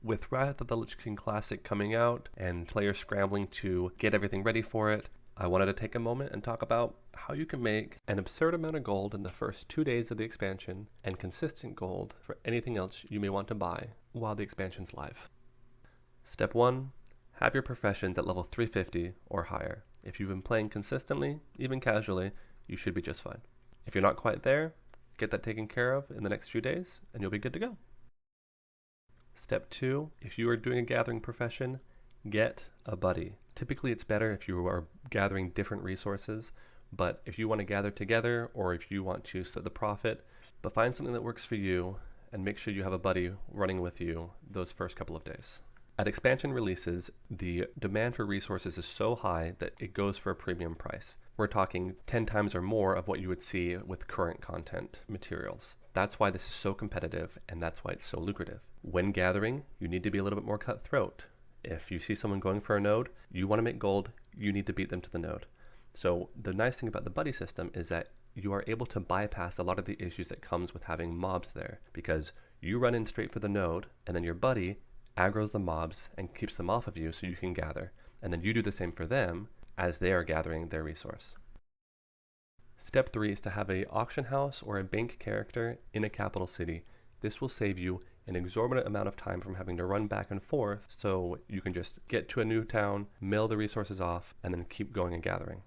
With Wrath of the Lich King Classic coming out and players scrambling to get everything ready for it, I wanted to take a moment and talk about how you can make an absurd amount of gold in the first 2 days of the expansion and consistent gold for anything else you may want to buy while the expansion's live. Step 1. Have your professions at level 350 or higher. If you've been playing consistently, even casually, you should be just fine. If you're not quite there, get that taken care of in the next few days and you'll be good to go. Step 2, if you are doing a gathering profession, get a buddy. Typically it's better if you are gathering different resources, but if you want to gather together or if you want to split the profit, but find something that works for you and make sure you have a buddy running with you those first couple of days. At expansion releases, the demand for resources is so high that it goes for a premium price. We're talking 10 times or more of what you would see with current content materials. That's why this is so competitive and that's why it's so lucrative. When gathering, you need to be a little bit more cutthroat. If you see someone going for a node, you want to make gold, you need to beat them to the node. So the nice thing about the buddy system is that you are able to bypass a lot of the issues that comes with having mobs there, because you run in straight for the node and then your buddy aggroes the mobs and keeps them off of you so you can gather, and then you do the same for them as they are gathering their resource. Step 3 is to have an auction house or a bank character in a capital city. This will save you an exorbitant amount of time from having to run back and forth, so you can just get to a new town, mill the resources off, and then keep going and gathering.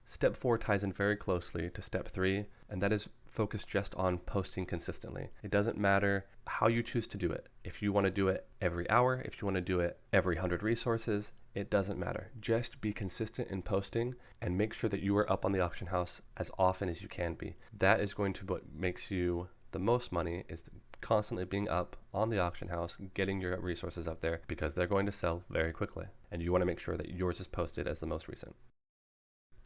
Step 4 ties in very closely to Step 3, and that is focused just on posting consistently. It doesn't matter how you choose to do it. If you want to do it every hour, if you want to do it every 100 resources, it doesn't matter. Just be consistent in posting and make sure that you are up on the auction house as often as you can be. That is going to be what makes you the most money, is constantly being up on the auction house, getting your resources up there, because they're going to sell very quickly. And you want to make sure that yours is posted as the most recent.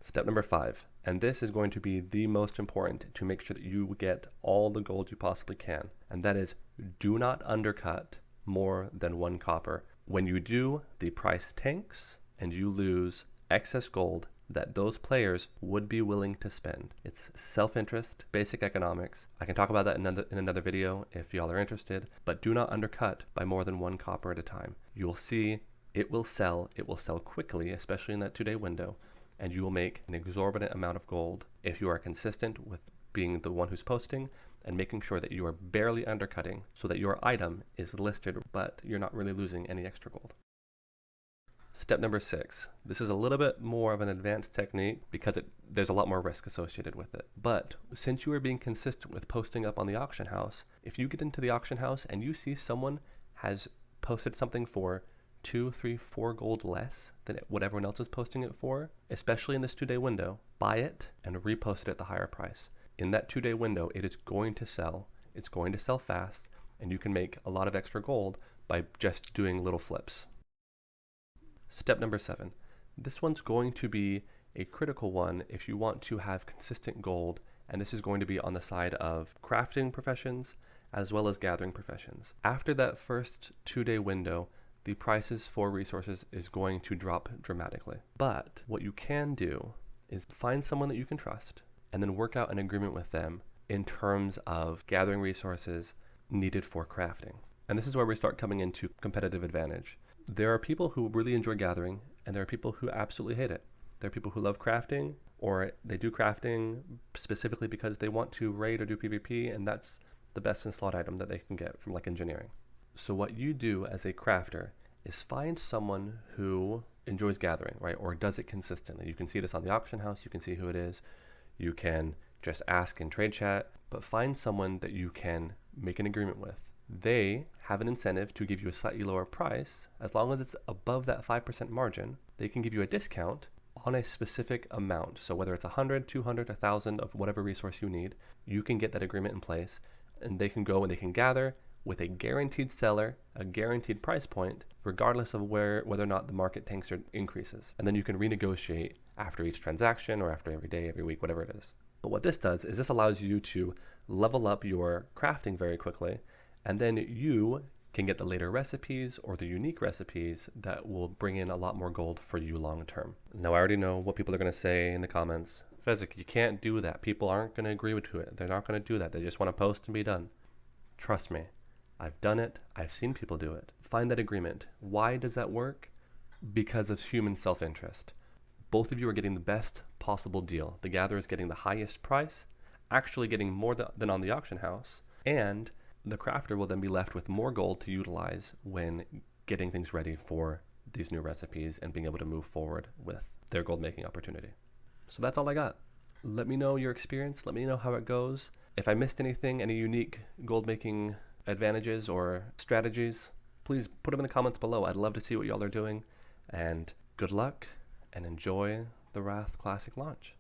Step number 5, and this is going to be the most important to make sure that you get all the gold you possibly can, and that is, do not undercut more than 1 copper. When you do, the price tanks and you lose excess gold that those players would be willing to spend. It's self-interest, basic economics. I can talk about that in another video if y'all are interested, but do not undercut by more than 1 copper at a time. You will see it will sell quickly, especially in that 2-day window, and you will make an exorbitant amount of gold if you are consistent with being the one who's posting and making sure that you are barely undercutting so that your item is listed but you're not really losing any extra gold. Step number 6. This is a little bit more of an advanced technique because there's a lot more risk associated with it. But since you are being consistent with posting up on the auction house, if you get into the auction house and you see someone has posted something for 2, 3, 4 gold less than what everyone else is posting it for, especially in this 2-day window, buy it and repost it at the higher price. In that 2-day window, it is going to sell. It's going to sell fast, and you can make a lot of extra gold by just doing little flips. Step number 7. This one's going to be a critical one if you want to have consistent gold, and this is going to be on the side of crafting professions as well as gathering professions. After that first 2-day window, the prices for resources is going to drop dramatically. But what you can do is find someone that you can trust and then work out an agreement with them in terms of gathering resources needed for crafting. And this is where we start coming into competitive advantage. There are people who really enjoy gathering, and there are people who absolutely hate it. There are people who love crafting, or they do crafting specifically because they want to raid or do PvP, and that's the best in slot item that they can get from like engineering. So what you do as a crafter is find someone who enjoys gathering, right? Or does it consistently. You can see this on the auction house. You can see who it is. You can just ask in trade chat, but find someone that you can make an agreement with. They have an incentive to give you a slightly lower price. As long as it's above that 5% margin, they can give you a discount on a specific amount. So whether it's 100, 200, 1,000 of whatever resource you need, you can get that agreement in place, and they can go and they can gather with a guaranteed seller, a guaranteed price point, regardless of whether or not the market tanks or increases. And then you can renegotiate after each transaction or after every day, every week, whatever it is. But what this does is this allows you to level up your crafting very quickly, and then you can get the later recipes or the unique recipes that will bring in a lot more gold for you long term. Now I already know what people are going to say in the comments. Fezzik, you can't do that. People aren't going to agree with it. They're not going to do that. They just want to post and be done. Trust me. I've done it. I've seen people do it. Find that agreement. Why does that work? Because of human self-interest. Both of you are getting the best possible deal. The gatherer is getting the highest price, actually getting more than on the auction house, and the crafter will then be left with more gold to utilize when getting things ready for these new recipes and being able to move forward with their gold making opportunity. So that's all I got. Let me know your experience. Let me know how it goes. If I missed anything, any unique gold making advantages or strategies, please put them in the comments below. I'd love to see what y'all are doing. And good luck and enjoy the Wrath Classic launch.